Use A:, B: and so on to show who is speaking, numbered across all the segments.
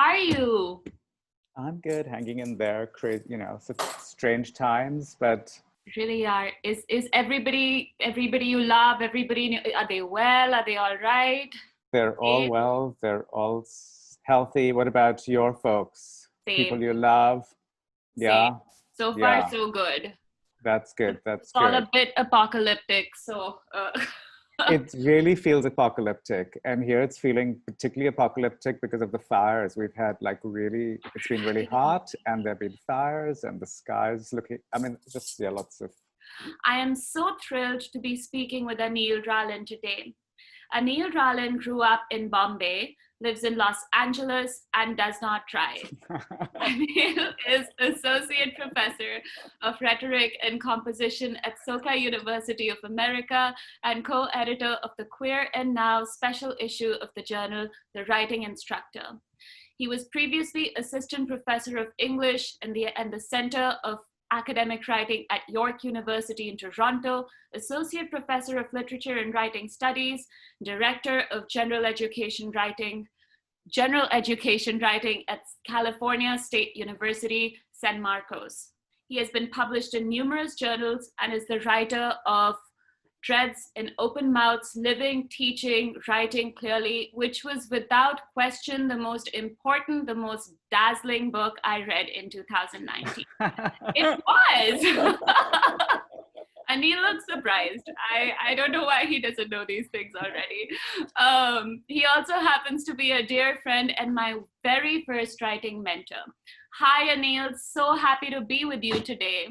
A: are you?
B: I'm good, hanging in there. Crazy, such strange times, but
A: Really are. Is everybody you love, are they well? Are they all right?
B: they're all
A: Same.
B: well. They're all healthy. What about your folks? People
A: Same.
B: you love?
A: Same.
B: Yeah,
A: So far,
B: yeah.
A: so good.
B: That's good.
A: It's
B: That's
A: all
B: good.
A: a bit apocalyptic, so
B: It really feels apocalyptic, and here it's feeling particularly apocalyptic because of the fires. We've had it's been really hot, and there've been fires, and the sky's looking. I mean, just yeah, lots of.
A: I am so thrilled to be speaking with Aneil Rallin today. Aneil Rallin grew up in Bombay, lives in Los Angeles, and does not drive. Aneil is Associate Professor of Rhetoric and Composition at SOCA University of America and co-editor of the Queer and Now special issue of the journal The Writing Instructor. He was previously Assistant Professor of English and the Center of Academic Writing at York University in Toronto, Associate Professor of Literature and Writing Studies, Director of General Education Writing at California State University, San Marcos. He has been published in numerous journals and is the writer of Dreads in Open Mouths, Living, Teaching, Writing Clearly, which was without question the most important, the most dazzling book I read in 2019. It was! And he looks surprised. I don't know why he doesn't know these things already. He also happens to be a dear friend and my very first writing mentor. Hi, Aneil. So happy to be with you today.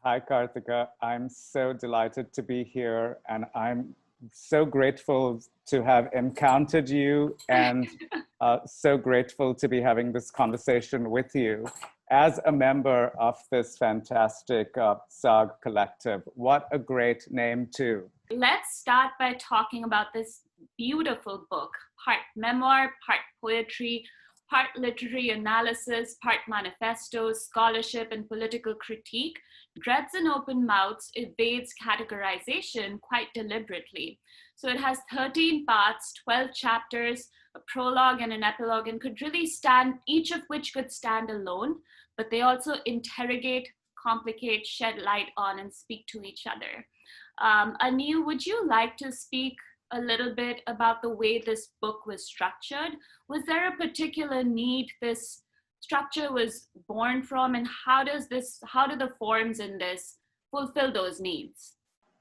B: Hi, Kartika. I'm so delighted to be here, and I'm so grateful to have encountered you and so grateful to be having this conversation with you as a member of this fantastic SAAG collective. What a great name, too.
A: Let's start by talking about this beautiful book, part memoir, part poetry, part literary analysis, part manifesto, scholarship, and political critique. Dreads in Open Mouths evades categorization quite deliberately. So it has 13 parts, 12 chapters, a prologue and an epilogue, and could really stand, each of which could stand alone, but they also interrogate, complicate, shed light on, and speak to each other. Aneil, would you like to speak a little bit about the way this book was structured? Was there a particular need this structure was born from, and how do the forms in this fulfill those needs?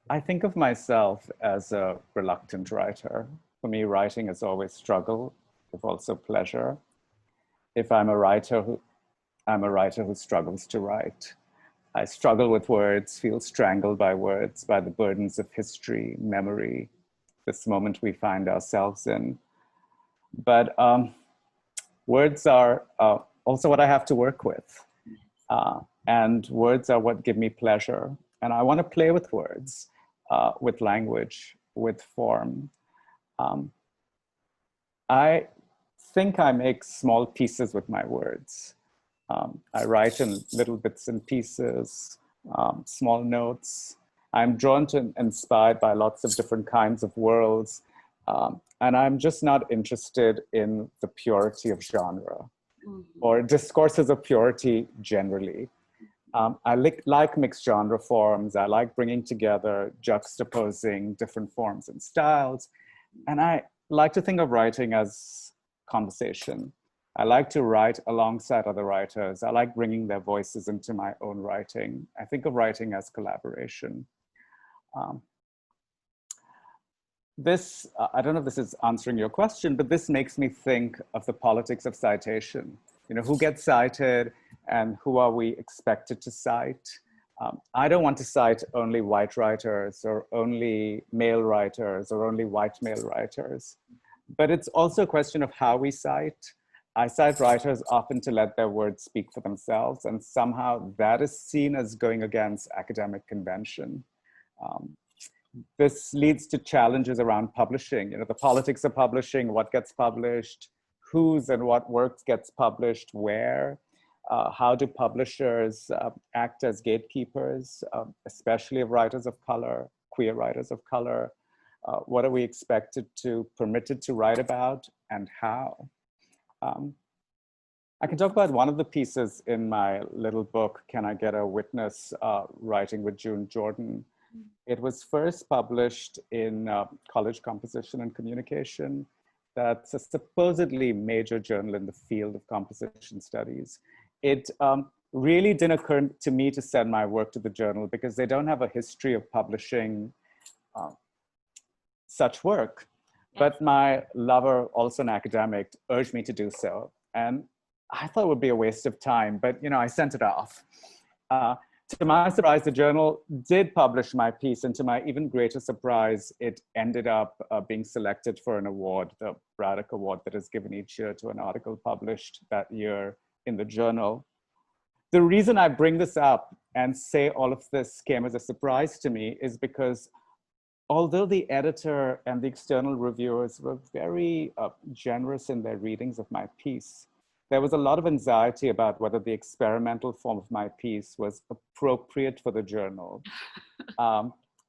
B: I think of myself as a reluctant writer. For me, writing is always struggle, but also pleasure. If I'm a writer who struggles to write. I struggle with words, feel strangled by words, by the burdens of history, memory, this moment we find ourselves in. But words are also what I have to work with. And words are what give me pleasure. And I want to play with words, with language, with form. I think I make small pieces with my words. I write in little bits and pieces, small notes. I'm drawn to, inspired by lots of different kinds of worlds. And I'm just not interested in the purity of genre or discourses of purity generally. I like mixed genre forms. I like bringing together, juxtaposing different forms and styles. And I like to think of writing as conversation. I like to write alongside other writers. I like bringing their voices into my own writing. I think of writing as collaboration. I don't know if this is answering your question, but this makes me think of the politics of citation. Who gets cited and who are we expected to cite? I don't want to cite only white writers or only male writers or only white male writers, but it's also a question of how we cite. I cite writers often to let their words speak for themselves, and somehow that is seen as going against academic convention. This leads to challenges around publishing, the politics of publishing, what gets published, whose and what works gets published, where, how do publishers act as gatekeepers, especially of writers of color, queer writers of color, what are we permitted to write about, and how? I can talk about one of the pieces in my little book, Can I Get a Witness, writing with June Jordan. It was first published in College Composition and Communication. That's a supposedly major journal in the field of composition studies. It really didn't occur to me to send my work to the journal because they don't have a history of publishing such work. But my lover, also an academic, urged me to do so. And I thought it would be a waste of time, but I sent it off. To my surprise, the journal did publish my piece, and to my even greater surprise, it ended up being selected for an award, the Braddock Award that is given each year to an article published that year in the journal. The reason I bring this up and say all of this came as a surprise to me is because although the editor and the external reviewers were very generous in their readings of my piece, there was a lot of anxiety about whether the experimental form of my piece was appropriate for the journal,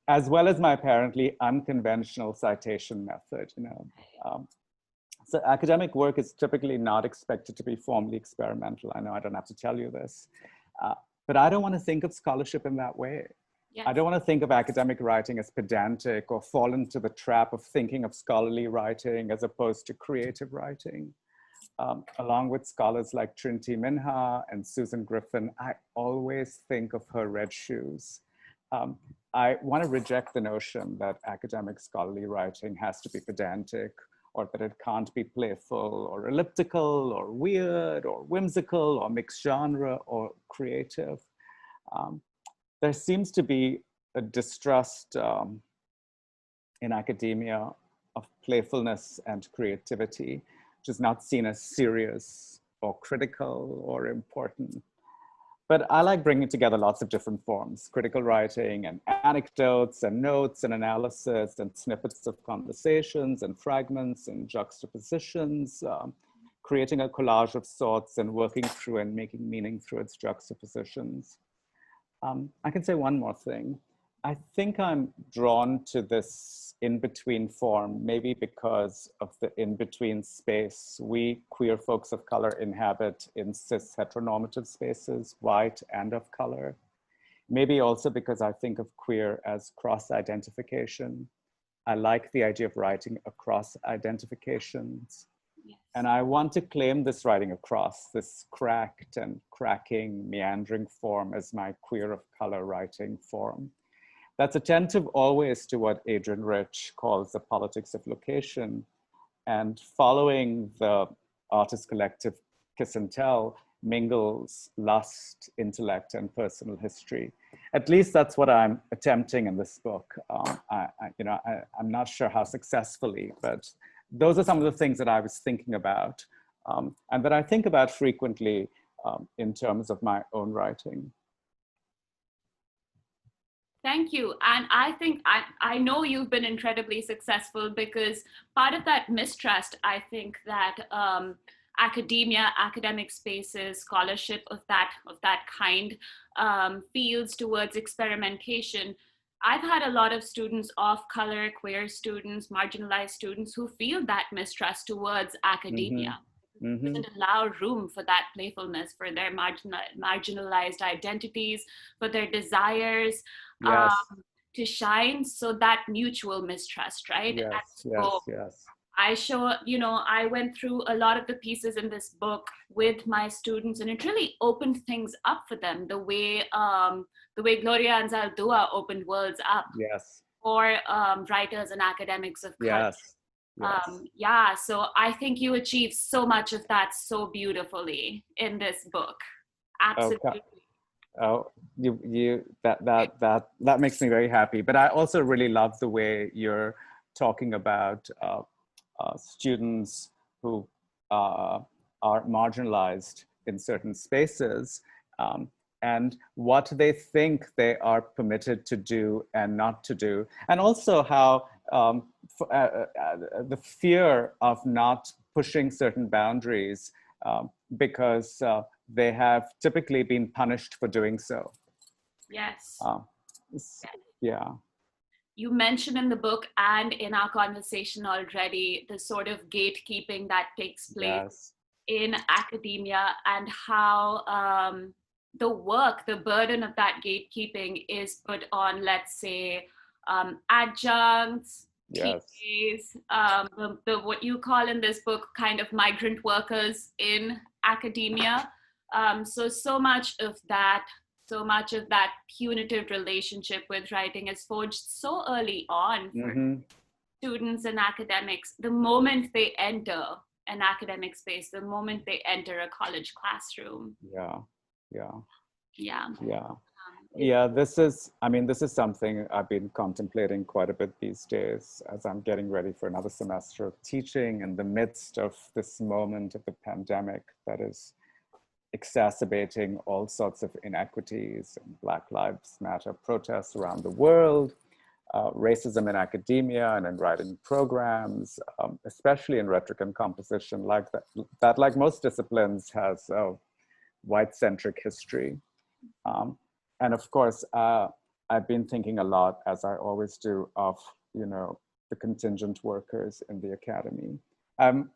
B: as well as my apparently unconventional citation method. So academic work is typically not expected to be formally experimental. I know I don't have to tell you this, but I don't want to think of scholarship in that way. Yes. I don't want to think of academic writing as pedantic or fall into the trap of thinking of scholarly writing as opposed to creative writing. Along with scholars like Trinh T, Minh-ha and Susan Griffin, I always think of her red shoes. I want to reject the notion that academic scholarly writing has to be pedantic, or that it can't be playful or elliptical or weird or whimsical or mixed genre or creative. There seems to be a distrust in academia of playfulness and creativity, which is not seen as serious or critical or important. But I like bringing together lots of different forms: critical writing and anecdotes and notes and analysis and snippets of conversations and fragments and juxtapositions, creating a collage of sorts and working through and making meaning through its juxtapositions. I can say one more thing. I think I'm drawn to this in-between form, maybe because of the in-between space we queer folks of color inhabit in cis heteronormative spaces, white and of color. Maybe also because I think of queer as cross-identification. I like the idea of writing across identifications. Yes. And I want to claim this writing across, this cracked and cracking, meandering form as my queer of color writing form. That's attentive always to what Adrian Rich calls the politics of location, and following the artist collective Kiss and Tell mingles lust, intellect, and personal history. At least that's what I'm attempting in this book. I'm not sure how successfully, but those are some of the things that I was thinking about and that I think about frequently in terms of my own writing.
A: Thank you. And I think, I know you've been incredibly successful because part of that mistrust, I think that academia, academic spaces, scholarship of that kind fields towards experimentation. I've had a lot of students of color, queer students, marginalized students who feel that mistrust towards academia. Mm-hmm. Doesn't allow room for that playfulness, for their marginalized identities, for their desires to shine. So that mutual mistrust, right?
B: Yes, yes.
A: I went through a lot of the pieces in this book with my students, and it really opened things up for them, the way Gloria Anzaldúa opened worlds up for writers and academics of color.
B: Yes.
A: So I think you achieved so much of that so beautifully in this book. Absolutely.
B: That makes me very happy. But I also really love the way you're talking about students who are marginalized in certain spaces and what they think they are permitted to do and not to do. And also how the fear of not pushing certain boundaries because they have typically been punished for doing so.
A: Yes.
B: Yeah.
A: You mentioned in the book and in our conversation already the sort of gatekeeping that takes place in academia and how the burden of that gatekeeping is put on, let's say, adjuncts,
B: Yes.
A: TAs, what you call in this book kind of migrant workers in academia. So much of that punitive relationship with writing is forged so early on for students and academics. The moment they enter an academic space, the moment they enter a college classroom.
B: This is something I've been contemplating quite a bit these days as I'm getting ready for another semester of teaching in the midst of this moment of the pandemic that is exacerbating all sorts of inequities and Black Lives Matter protests around the world, racism in academia and in writing programs, especially in rhetoric and composition, like that like most disciplines has a white-centric history. And of course, I've been thinking a lot, as I always do, of the contingent workers in the academy. I'm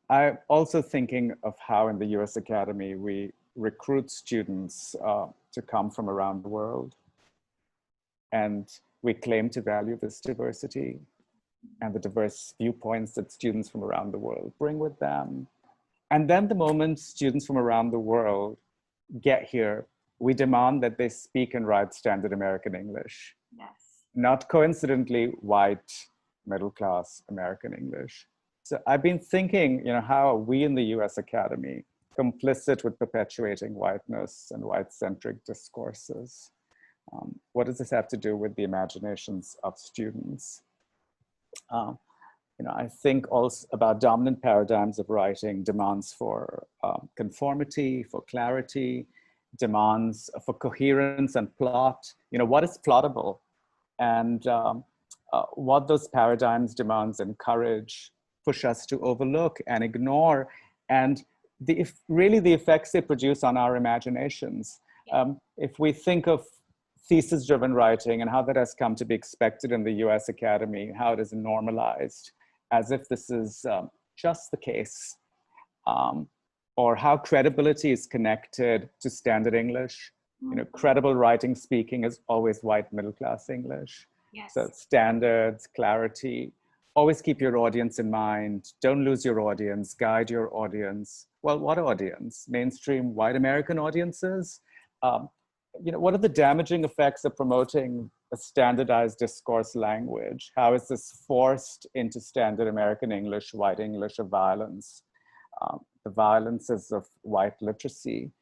B: also thinking of how in the US Academy we recruit students to come from around the world. And we claim to value this diversity and the diverse viewpoints that students from around the world bring with them. And then the moment students from around the world get here, we demand that they speak and write standard American English.
A: Yes.
B: Not coincidentally, white, middle-class American English. So I've been thinking, how are we in the US Academy complicit with perpetuating whiteness and white-centric discourses? What does this have to do with the imaginations of students? I think also about dominant paradigms of writing, demands for conformity, for clarity, demands for coherence and plot. What is plottable? And what those paradigms, demands, encourage, push us to overlook and ignore, and really the effects they produce on our imaginations. If we think of thesis-driven writing and how that has come to be expected in the US Academy, how it is normalized, as if this is just the case, or how credibility is connected to standard English. Credible writing, speaking is always white middle-class English.
A: Yes.
B: So standards, clarity, always keep your audience in mind. Don't lose your audience, guide your audience. Well, what audience? Mainstream white American audiences? What are the damaging effects of promoting a standardized discourse language? How is this forced into standard American English, white English of violence? The violences of white literacy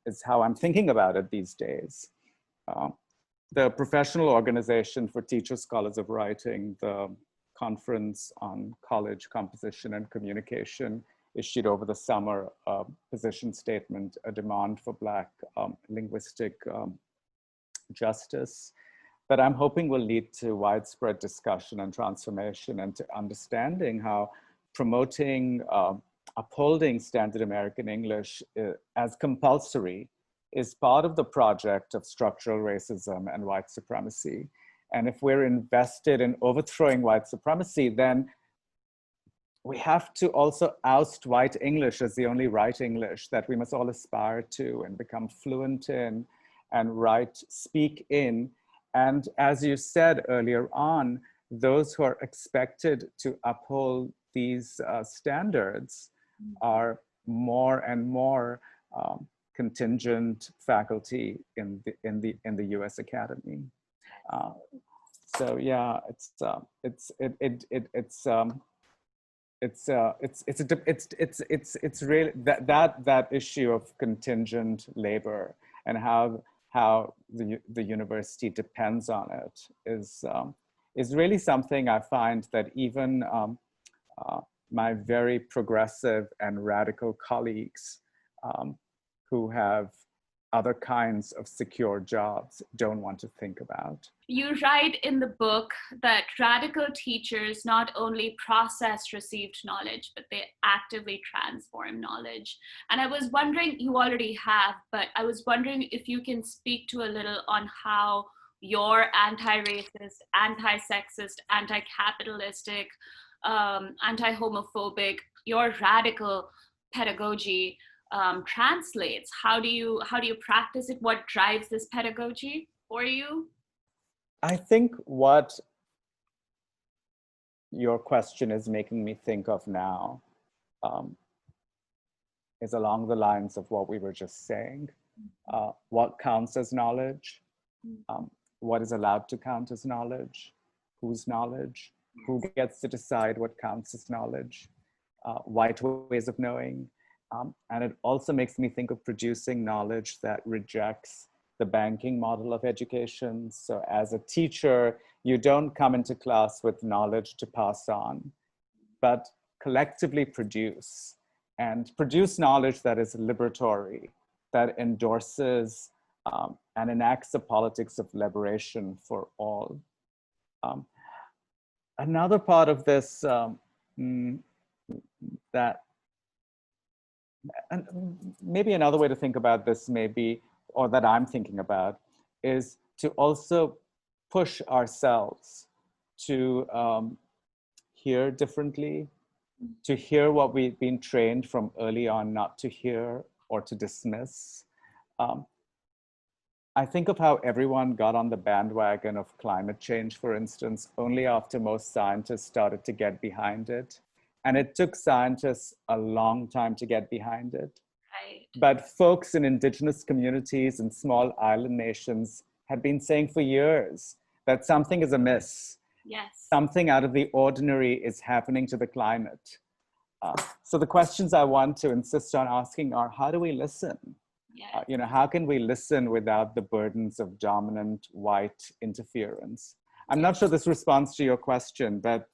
B: is how I'm thinking about it these days. The professional organization for teachers, scholars of writing, the Conference on College Composition and Communication, issued over the summer a position statement, a demand for Black linguistic justice that I'm hoping will lead to widespread discussion and transformation and to understanding how promoting, upholding standard American English as compulsory is part of the project of structural racism and white supremacy. And if we're invested in overthrowing white supremacy, then we have to also oust white English as the only right English that we must all aspire to and become fluent in and speak in. And as you said earlier on, those who are expected to uphold these standards are more and more contingent faculty in the U.S. Academy. So yeah, it's really that issue of contingent labor and how the university depends on it is really something I find that even my very progressive and radical colleagues who have other kinds of secure jobs don't want to think about.
A: You write in the book that radical teachers not only process received knowledge, but they actively transform knowledge. And I was wondering, you already have, but I was wondering if you can speak to a little on how your anti-racist, anti-sexist, anti-capitalistic, anti-homophobic, your radical pedagogy translates? How do you practice it? What drives this pedagogy for you?
B: I think what your question is making me think of now is along the lines of what we were just saying. What counts as knowledge? What is allowed to count as knowledge? Whose knowledge? Who gets to decide what counts as knowledge? White ways of knowing. And it also makes me think of producing knowledge that rejects the banking model of education. So as a teacher, you don't come into class with knowledge to pass on, but collectively produce, and produce knowledge that is liberatory, that endorses and enacts a politics of liberation for all. Another part of this that, and maybe another way to think about this maybe, or that I'm thinking about, is to also push ourselves to hear differently, to hear what we've been trained from early on not to hear or to dismiss. I think of how everyone got on the bandwagon of climate change, for instance, only after most scientists started to get behind it. And it took scientists a long time to get behind it.
A: Right.
B: But folks in indigenous communities and small island nations had been saying for years that something is amiss.
A: Yes.
B: Something out of the ordinary is happening to the climate. So the questions I want to insist on asking are, how do we listen?
A: Yes.
B: How can we listen without the burdens of dominant white interference? I'm not sure this responds to your question, but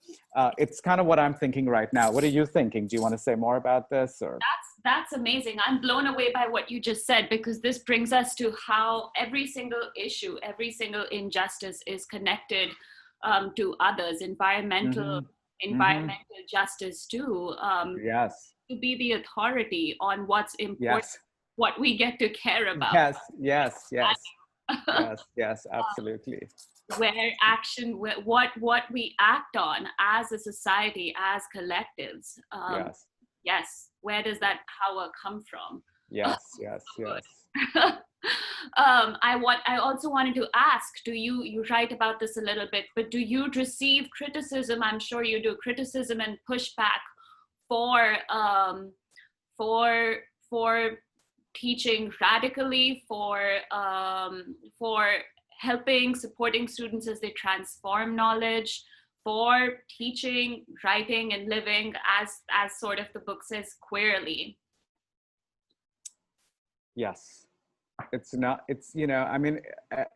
B: it's kind of what I'm thinking right now. What are you thinking? Do you want to say more about this? Or
A: that's amazing. I'm blown away by what you just said, because this brings us to how every single issue, every single injustice is connected to others. Environmental justice too.
B: Yes.
A: To be the authority on what's important,
B: Yes.
A: what we get to care about.
B: Yes, absolutely.
A: Where action, what we act on as a society, as collectives. Yes. Where does that power come from?
B: Yes.
A: I also wanted to ask, you write about this a little bit, but do you receive criticism? I'm sure you do, criticism and pushback for teaching radically, for helping, supporting students as they transform knowledge, for teaching, writing, and living as sort of the book says, queerly.
B: Yes, it's not, it's, I mean,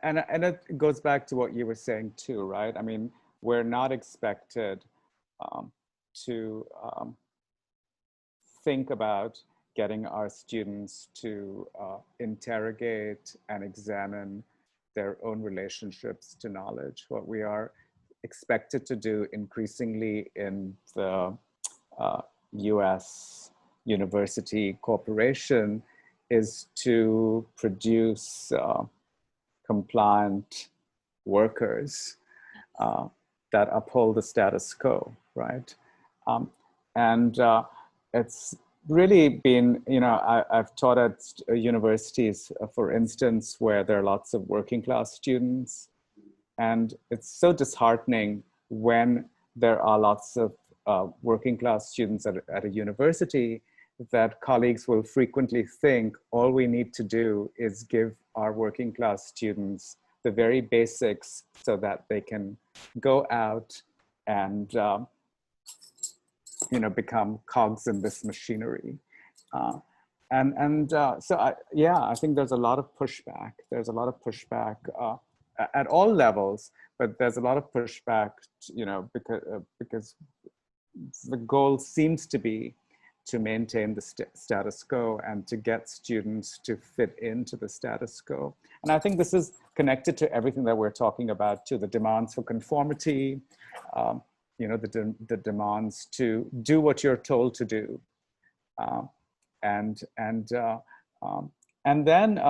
B: and it goes back to what you were saying too, right? I mean, we're not expected to think about getting our students to interrogate and examine their own relationships to knowledge. What we are expected to do increasingly in the US university corporation is to produce compliant workers that uphold the status quo, right? And it's really been, I've taught at universities, for instance, where there are lots of working class students. And it's so disheartening when there are lots of working class students at a university that colleagues will frequently think all we need to do is give our working class students the very basics so that they can go out and become cogs in this machinery. So I think there's a lot of pushback. There's a lot of pushback at all levels, but there's a lot of pushback, because the goal seems to be to maintain the status quo and to get students to fit into the status quo. And I think this is connected to everything that we're talking about, to the demands for conformity, the demands to do what you're told to do, and then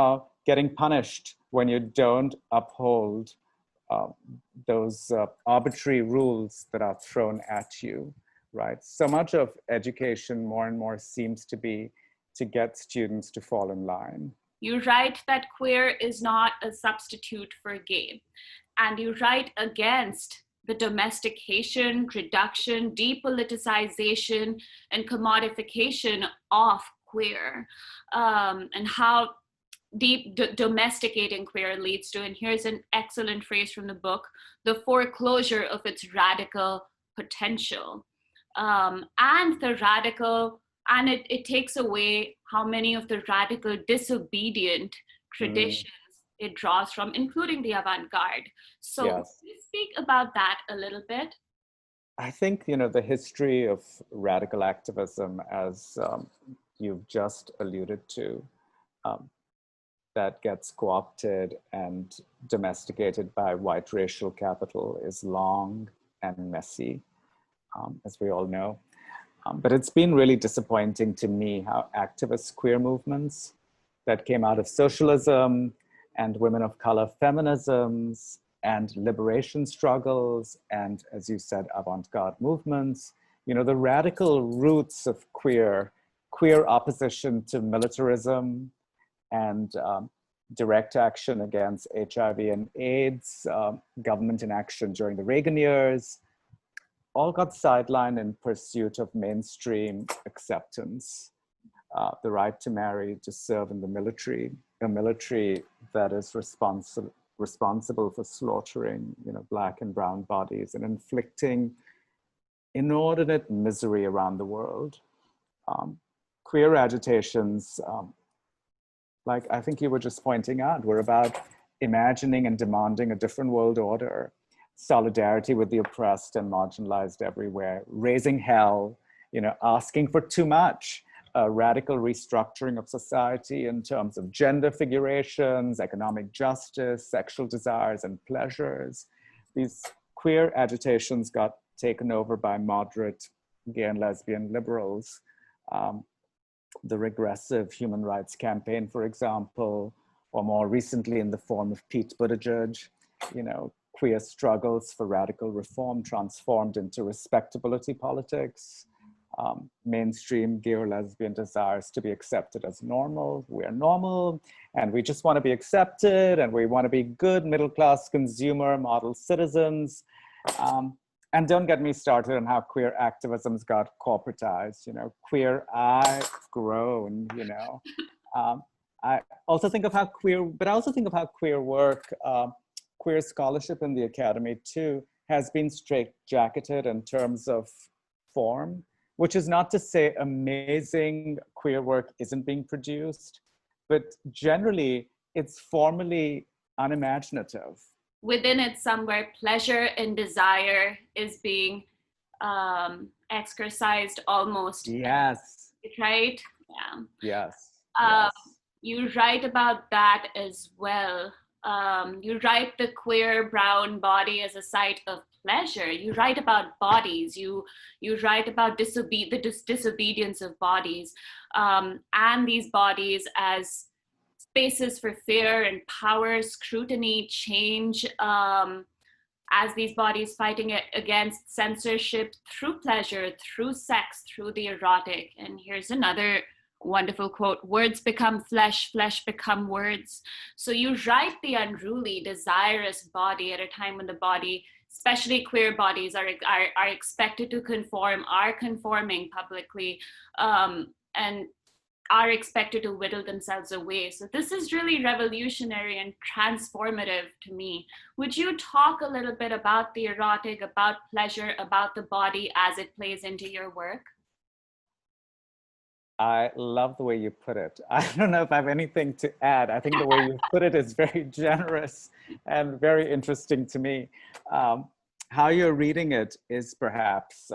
B: getting punished when you don't uphold those arbitrary rules that are thrown at you. right? So much of education more and more seems to be to get students to fall in line.
A: You write that queer is not a substitute for gay. And you write against the domestication, reduction, depoliticization, and commodification of queer, and how domesticating queer leads to, and here's an excellent phrase from the book, the foreclosure of its radical potential. And the radical, and it takes away how many of the radical disobedient traditions it draws from, including the avant-garde. So
B: Yes.
A: can you speak about that a little bit?
B: I think, the history of radical activism, as you've just alluded to, that gets co-opted and domesticated by white racial capital is long and messy, as we all know. But it's been really disappointing to me how activist queer movements that came out of socialism and women of color feminisms and liberation struggles and, as you said, avant-garde movements, the radical roots of queer opposition to militarism and direct action against HIV and AIDS, government inaction during the Reagan years, all got sidelined in pursuit of mainstream acceptance. The right to marry, to serve in the military, a military that is responsible for slaughtering, Black and brown bodies and inflicting inordinate misery around the world. Queer agitations, like I think you were just pointing out, were about imagining and demanding a different world order, solidarity with the oppressed and marginalized everywhere, raising hell, asking for too much, a radical restructuring of society in terms of gender figurations, economic justice, sexual desires and pleasures. These queer agitations got taken over by moderate gay and lesbian liberals. The regressive human rights campaign, for example, or more recently in the form of Pete Buttigieg, queer struggles for radical reform transformed into respectability politics. Mainstream gay or lesbian desires to be accepted as normal. We are normal and we just want to be accepted and we want to be good middle-class consumer model citizens. And don't get me started on how queer activisms got corporatized, queer I've grown, I also think of how queer work, queer scholarship in the academy too, has been straitjacketed in terms of form, which is not to say amazing queer work isn't being produced, but generally it's formally unimaginative.
A: Within it somewhere, pleasure and desire is being exercised almost.
B: Yes.
A: Right? Yeah.
B: Yes.
A: Yes.
B: Yes.
A: You write about that as well. You write the queer brown body as a site of pleasure. You write about bodies. You write about the disobedience of bodies, and these bodies as spaces for fear and power, scrutiny, change, as these bodies fighting against censorship through pleasure, through sex, through the erotic. And here's another wonderful quote: words become flesh, flesh become words. So you write the unruly, desirous body at a time when the body, especially queer bodies, are expected to conform, are conforming publicly, and are expected to whittle themselves away. So this is really revolutionary and transformative to me. Would you talk a little bit about the erotic, about pleasure, about the body as it plays into your work?
B: I love the way you put it. I don't know if I have anything to add. I think the way you put it is very generous and very interesting to me. How you're reading it is perhaps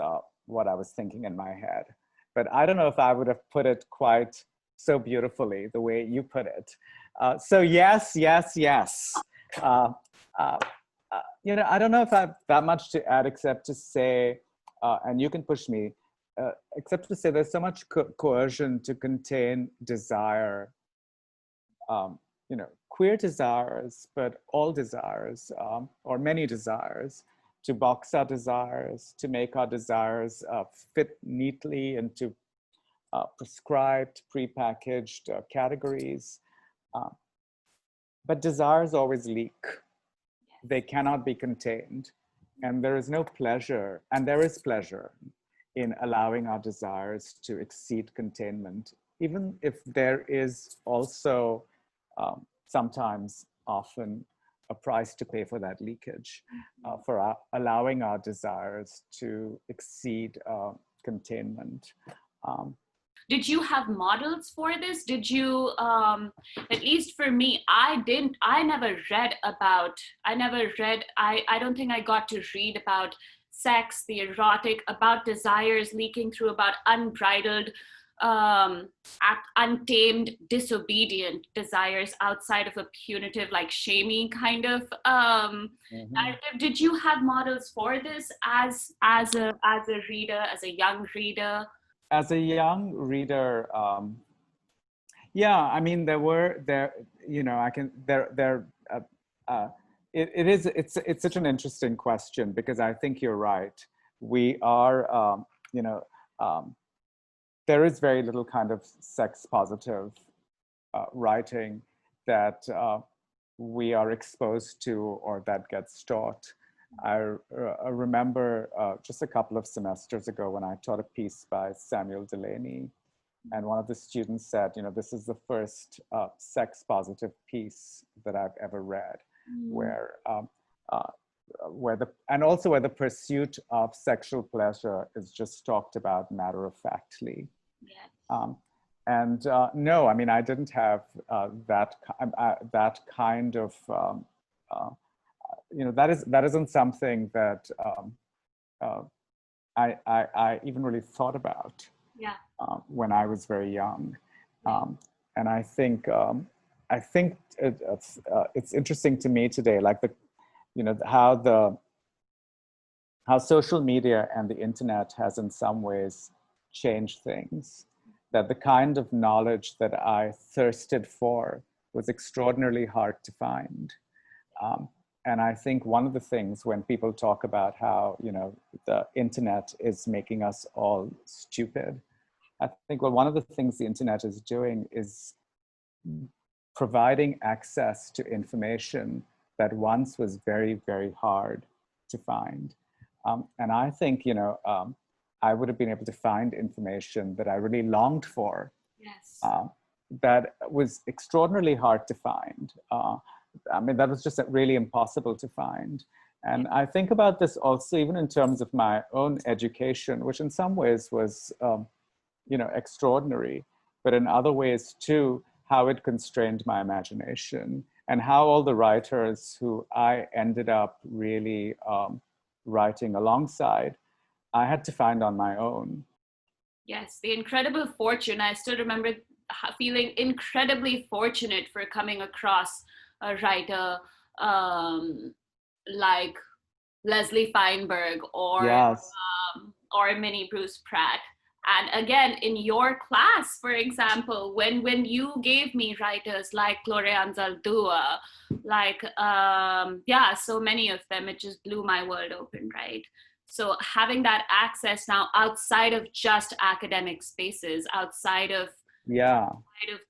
B: what I was thinking in my head. But I don't know if I would have put it quite so beautifully the way you put it. So yes, yes, yes. I don't know if I have that much to add except to say, and you can push me, except to say there's so much coercion to contain desire, queer desires, but all desires, or many desires, to box our desires, to make our desires fit neatly into prescribed, prepackaged categories. But desires always leak. They cannot be contained. And there is no pleasure, and there is pleasure in allowing our desires to exceed containment, even if there is also sometimes, often, a price to pay for that leakage, for allowing our desires to exceed containment.
A: Did you have models for this? Did you, at least for me, I never read, I don't think I got to read about sex, the erotic, about desires leaking through, about unbridled, untamed, disobedient desires outside of a punitive, like shamey kind of narrative. Did you have models for this as a reader, as a young reader?
B: As a young reader, yeah, I mean, it's such an interesting question, because I think you're right. We are, there is very little kind of sex positive writing that we are exposed to or that gets taught. I remember just a couple of semesters ago when I taught a piece by Samuel Delaney, and one of the students said, this is the first sex positive piece that I've ever read, where the pursuit of sexual pleasure is just talked about matter-of-factly.
A: Yes.
B: No, I mean, I didn't have that kind of that isn't something that I even really thought about when I was very young. And I think it's interesting to me today, like how social media and the internet has in some ways changed things. That the kind of knowledge that I thirsted for was extraordinarily hard to find. And I think one of the things when people talk about how, the internet is making us all stupid, I think, well, one of the things the internet is doing is providing access to information that once was very, very hard to find. And I think, I would have been able to find information that I really longed for.
A: Yes.
B: That was extraordinarily hard to find. I mean, that was just really impossible to find. And I think about this also even in terms of my own education, which in some ways was, extraordinary, but in other ways too, how it constrained my imagination, and how all the writers who I ended up really writing alongside, I had to find on my own.
A: Yes, the incredible fortune. I still remember feeling incredibly fortunate for coming across a writer like Leslie Feinberg or
B: Yes.
A: Or Minnie Bruce Pratt. And again, in your class, for example, when you gave me writers like Gloria Anzaldúa, like, so many of them, it just blew my world open, right? So having that access now outside of just academic spaces, outside of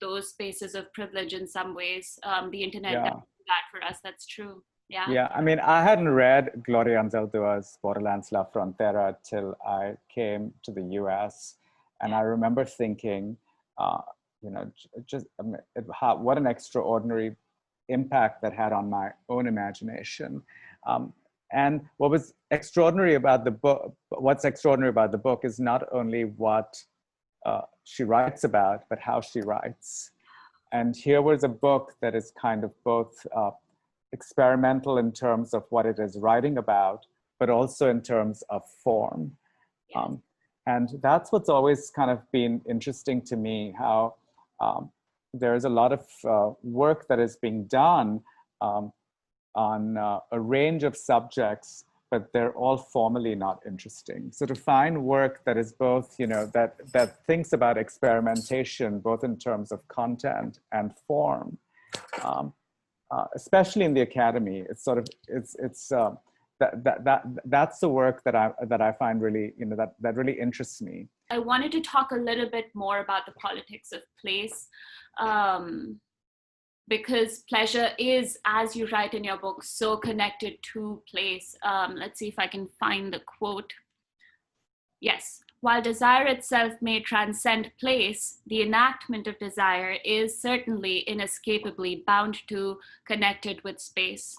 A: those spaces of privilege in some ways, the internet does that for us. That's true.
B: Yeah, I mean, I hadn't read Gloria Anzaldúa's Borderlands La Frontera till I came to the US. And I remember thinking, what an extraordinary impact that had on my own imagination. And what's extraordinary about the book is not only what she writes about, but how she writes. And here was a book that is kind of both experimental in terms of what it is writing about, but also in terms of form. And that's what's always kind of been interesting to me, how there's a lot of work that is being done on a range of subjects, but they're all formally not interesting. So to find work that is both, that thinks about experimentation, both in terms of content and form, especially in the academy, it's that's the work that I find really, that really interests me.
A: I wanted to talk a little bit more about the politics of place, because pleasure is, as you write in your book, so connected to place. Let's see if I can find the quote. Yes. While desire itself may transcend place, the enactment of desire is certainly inescapably bound to, connected with space.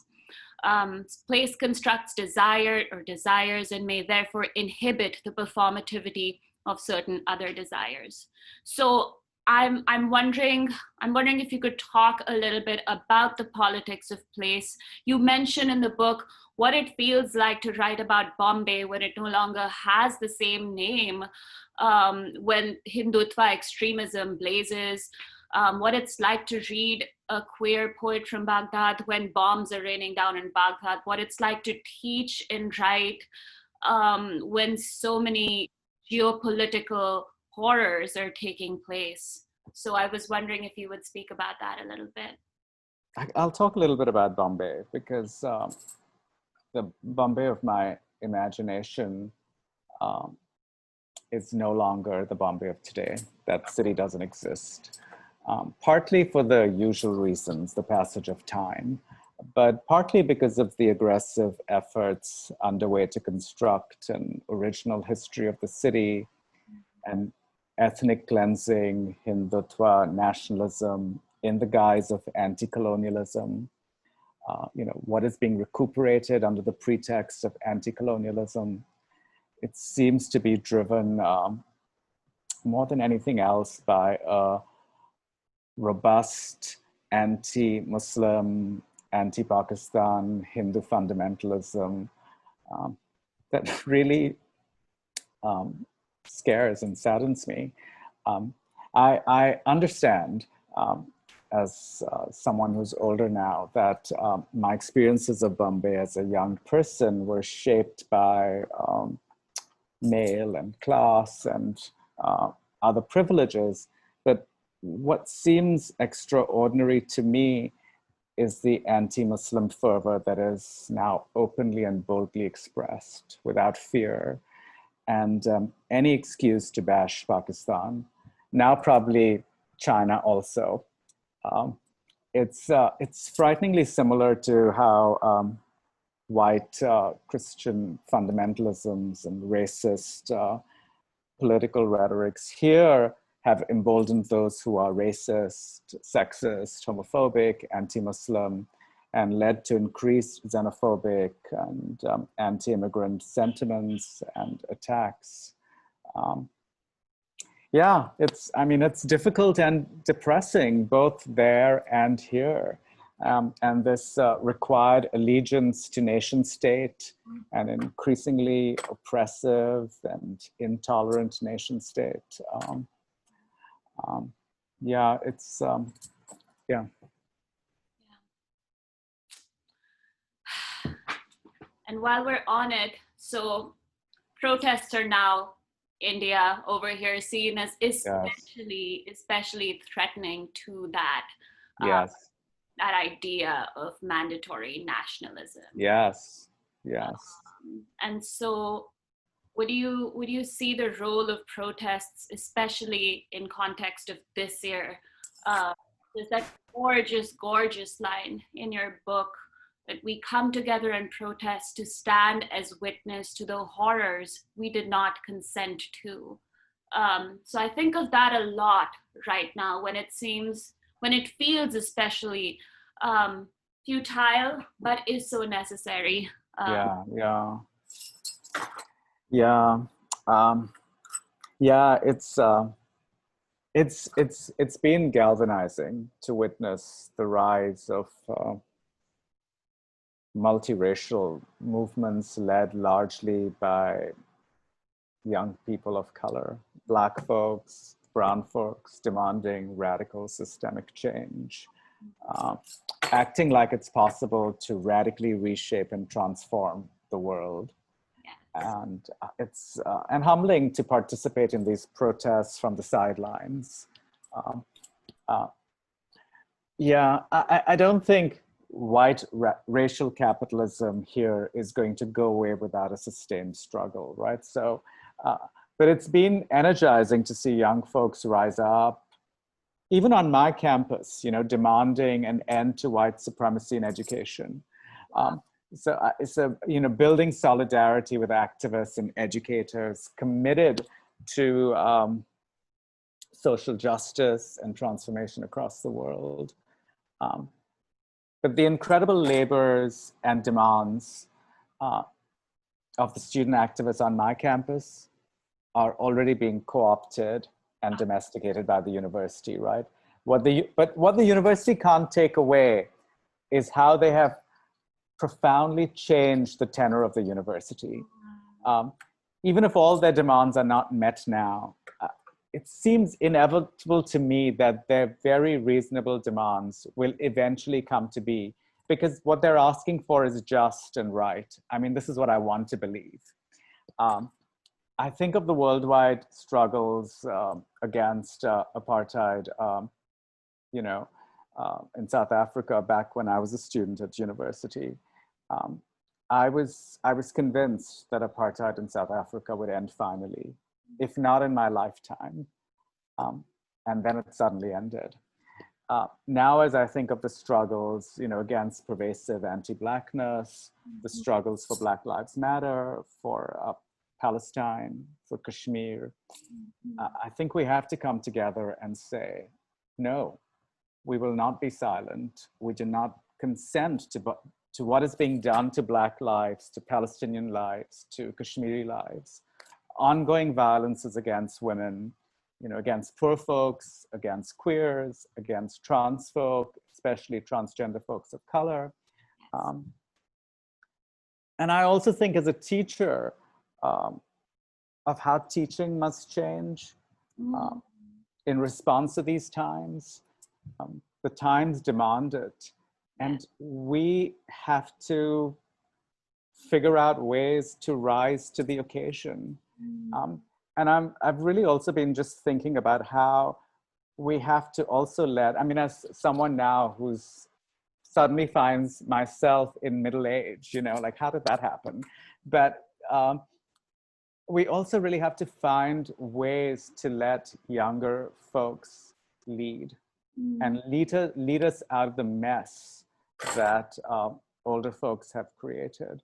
A: Place constructs desire or desires and may therefore inhibit the performativity of certain other desires. So I'm wondering if you could talk a little bit about the politics of place. You mention in the book what it feels like to write about Bombay when it no longer has the same name, when Hindutva extremism blazes, what it's like to read a queer poet from Baghdad when bombs are raining down in Baghdad, what it's like to teach and write when so many geopolitical horrors are taking place. So I was wondering if you would speak about that a little bit.
B: I'll talk a little bit about Bombay, because the Bombay of my imagination is no longer the Bombay of today. That city doesn't exist. Partly for the usual reasons, the passage of time, but partly because of the aggressive efforts underway to construct an original history of the city and ethnic cleansing, Hindutva nationalism in the guise of anti-colonialism. What is being recuperated under the pretext of anti-colonialism, it seems to be driven more than anything else by a robust anti-Muslim, anti-Pakistan, Hindu fundamentalism that really scares and saddens me. I understand, as someone who's older now, that my experiences of Bombay as a young person were shaped by male and class and other privileges. But what seems extraordinary to me is the anti-Muslim fervor that is now openly and boldly expressed without fear, and any excuse to bash Pakistan, now probably China also. It's frighteningly similar to how white Christian fundamentalisms and racist political rhetorics here have emboldened those who are racist, sexist, homophobic, anti-Muslim, and led to increased xenophobic and anti-immigrant sentiments and attacks. Yeah, it's difficult and depressing both there and here. And this required allegiance to nation state, an increasingly oppressive and intolerant nation state. Yeah, it's, yeah.
A: And while we're on it, so protests are now India over here seen as especially threatening to that that idea of mandatory nationalism.
B: Yes.
A: And so would you see the role of protests, especially in context of this year? There's that gorgeous line in your book that we come together and protest to stand as witness to the horrors we did not consent to. So I think of that a lot right now when it feels especially futile, but is so necessary.
B: It's been galvanizing to witness the rise of multiracial movements led largely by young people of color, Black folks, brown folks, demanding radical systemic change, acting like it's possible to radically reshape and transform the world. And it's humbling to participate in these protests from the sidelines. I don't think racial capitalism here is going to go away without a sustained struggle, right? So, but it's been energizing to see young folks rise up, even on my campus, you know, demanding an end to white supremacy in education. So, you know, building solidarity with activists and educators committed to social justice and transformation across the world. But the incredible labors and demands of the student activists on my campus are already being co-opted and domesticated by the university, right? But what the university can't take away is how they have profoundly changed the tenor of the university. Even if all their demands are not met now, it seems inevitable to me that their very reasonable demands will eventually come to be, because what they're asking for is just and right. I mean, this is what I want to believe. I think of the worldwide struggles against apartheid, you know, in South Africa back when I was a student at university. I was convinced that apartheid in South Africa would end finally, if not in my lifetime. And then it suddenly ended. Now, as I think of the struggles, you know, against pervasive anti-Blackness, the struggles for Black Lives Matter, for Palestine, for Kashmir, I think we have to come together and say, no, we will not be silent. We do not consent to what is being done to Black lives, to Palestinian lives, to Kashmiri lives. Ongoing violences against women, you know, against poor folks, against queers, against trans folk, especially transgender folks of color. And I also think as a teacher of how teaching must change in response to these times. The times demand it. And we have to figure out ways to rise to the occasion. And I've really also been just thinking about how we have to also I mean, as someone now who's suddenly finds myself in middle age, you know, like how did that happen? But we also really have to find ways to let younger folks lead and lead us out of the mess that older folks have created.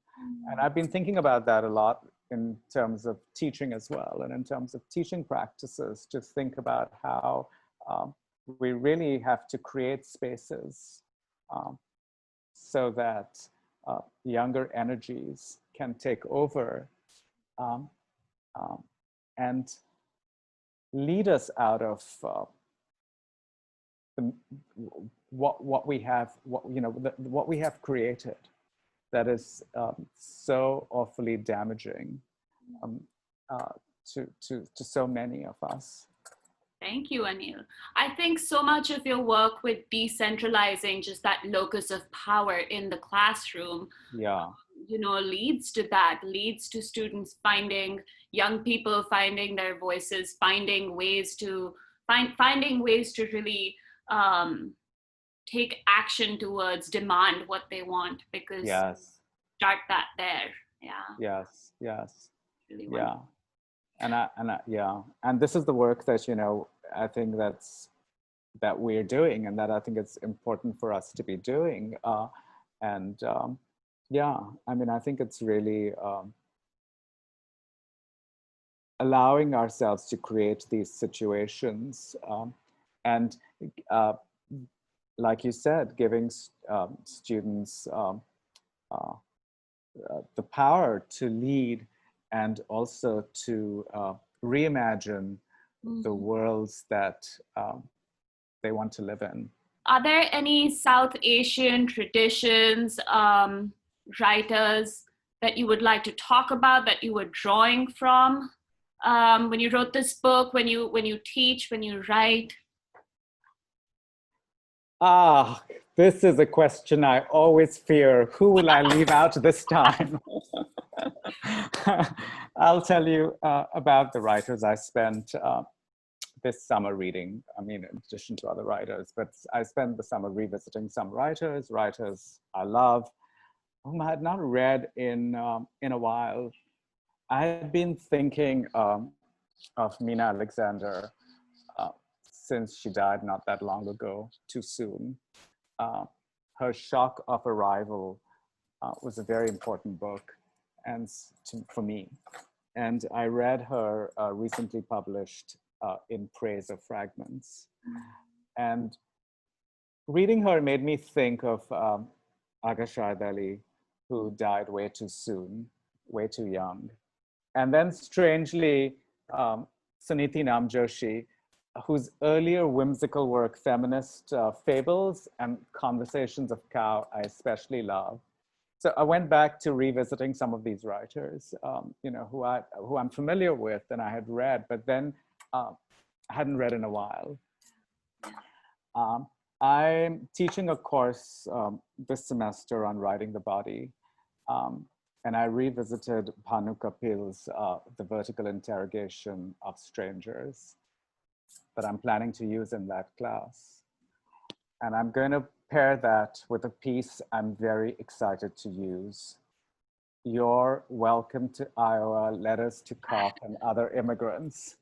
B: And I've been thinking about that a lot in terms of teaching as well, and in terms of teaching practices, to think about how we really have to create spaces so that younger energies can take over and lead us out of what we have, what we have created that is so awfully damaging to so many of us.
A: Thank you, Aneil. I think so much of your work with decentralizing just that locus of power in the classroom, you know, leads to that, leads to students young people finding their voices, finding ways to really take action towards demand what they want, because start that there.
B: Yes.
A: Really wonderful.
B: And this is the work that, you know, I think that we're doing, and that I think it's important for us to be doing. I mean, I think it's really allowing ourselves to create these situations and like you said, giving students the power to lead and also to reimagine the worlds that they want to live in.
A: Are there any South Asian traditions, writers that you would like to talk about, that you were drawing from when you wrote this book, when you teach, when you write?
B: This is a question I always fear. Who will I leave out this time? I'll tell you about the writers I spent this summer reading, I mean, in addition to other writers, but I spent the summer revisiting some writers I love, whom I had not read in a while. I had been thinking of Mina Alexander since she died not that long ago, too soon. Her Shock of Arrival was a very important book for me. And I read her recently published In Praise of Fragments. And reading her made me think of Aga Shahid Ali, who died way too soon, way too young. And then strangely, Suniti Namjoshi, whose earlier whimsical work, Feminist Fables and Conversations of Cow, I especially love. So I went back to revisiting some of these writers, who I'm familiar with and I had read, but then hadn't read in a while. I'm teaching a course this semester on writing the body. And I revisited Bhanu Kapil's The Vertical Interrogation of Strangers that I'm planning to use in that class. And I'm going to pair that with a piece I'm very excited to use. You're welcome to Iowa, letters to COP and other immigrants.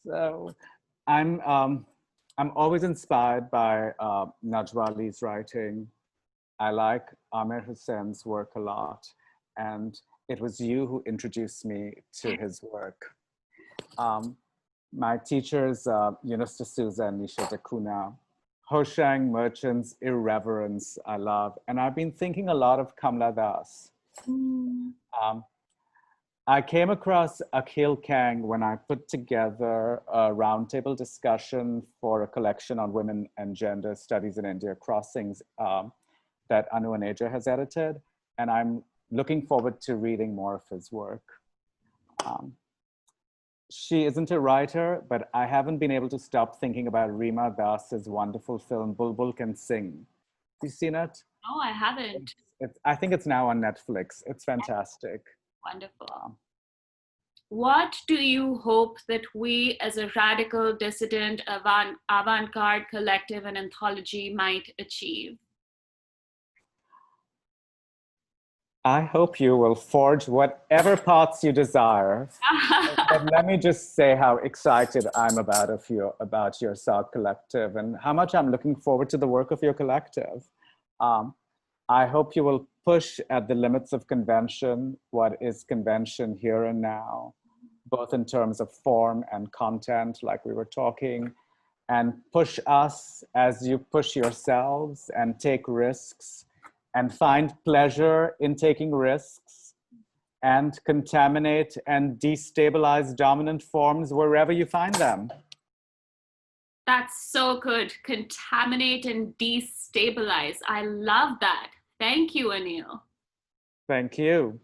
B: So I'm always inspired by Najwa Ali's writing. I like Amir Hussein's work a lot, and it was you who introduced me to his work. My teachers, Yunus D'Souza and Nisha D'Acuna, Hoshang Merchant's Irreverence, I love. And I've been thinking a lot of Kamla Das. I came across Akhil Kang when I put together a roundtable discussion for a collection on women and gender studies in India, Crossings, that Anu Aneja has edited. And I'm looking forward to reading more of his work. She isn't a writer, but I haven't been able to stop thinking about Reema Das's wonderful film, Bulbul Can Sing. Have you seen it?
A: No, I haven't.
B: I think it's now on Netflix. It's fantastic.
A: Wonderful. What do you hope that we as a radical, dissident, avant-garde collective and anthology might achieve?
B: I hope you will forge whatever paths you desire. But let me just say how excited I'm about your SAAG collective and how much I'm looking forward to the work of your collective. I hope you will push at the limits of convention, what is convention here and now, both in terms of form and content, like we were talking, and push us as you push yourselves and take risks and find pleasure in taking risks and contaminate and destabilize dominant forms wherever you find them.
A: That's so good. Contaminate and destabilize. I love that. Thank you, Aneil.
B: Thank you.